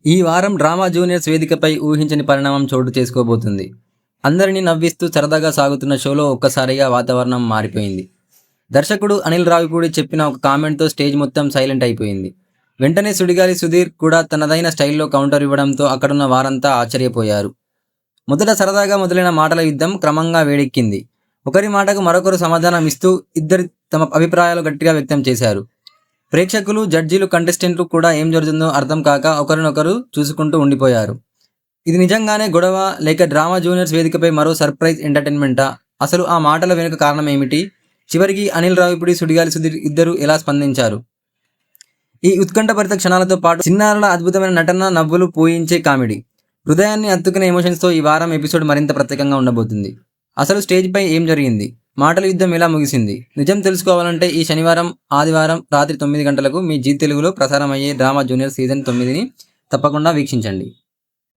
ఈ వారం drama juniors వేదికపై ఊహించని పరిణామం చోటు చేసుకోబోతుంది. అందరినీ నవ్విస్తూ సరదాగా సాగుతున్న షోలో ఒక్కసారిగా వాతావరణం మారిపోయింది. దర్శకుడు అనిల్ రావిపూడి చెప్పిన ఒక కామెంట్తో స్టేజ్ మొత్తం సైలెంట్ అయిపోయింది. వెంటనే సుడిగాలి సుధీర్ కూడా తనదైన స్టైల్లో కౌంటర్ ఇవ్వడంతో అక్కడున్న వారంతా ఆశ్చర్యపోయారు. మొదట సరదాగా మొదలైన మాటల యుద్ధం క్రమంగా వేడెక్కింది. ఒకరి మాటకు మరొకరు సమాధానం ఇస్తూ ఇద్దరు తమ అభిప్రాయాలు గట్టిగా వ్యక్తం చేశారు. ప్రేక్షకులు, జడ్జీలు, కంటెస్టెంట్లు కూడా ఏం జరుగుతుందో అర్థం కాక ఒకరినొకరు చూసుకుంటూ ఉండిపోయారు. ఇది నిజంగానే గొడవ లేక డ్రామా జూనియర్స్ వేదికపై మరో సర్ప్రైజ్ ఎంటర్టైన్మెంటా? అసలు ఆ మాటల వెనుక కారణం ఏమిటి? చివరికి అనిల్ రావిపూడి, సుడిగాలి సుధీర్ ఇద్దరు ఎలా స్పందించారు? ఈ ఉత్కంఠభరిత క్షణాలతో పాటు చిన్నారుల అద్భుతమైన నటన, నవ్వులు పూయించే కామెడీ, హృదయాన్ని హత్తుకునే ఎమోషన్స్తో ఈ వారం ఎపిసోడ్ మరింత ప్రత్యేకంగా ఉండబోతుంది. అసలు స్టేజ్పై ఏం జరిగింది? మాటల యుద్ధం ఎలా ముగిసింది? నిజం తెలుసుకోవాలంటే ఈ శనివారం, ఆదివారం రాత్రి 9 గంటలకు మీ జీ తెలుగులో ప్రసారం అయ్యే డ్రామా జూనియర్ సీజన్ 9ని తప్పకుండా వీక్షించండి.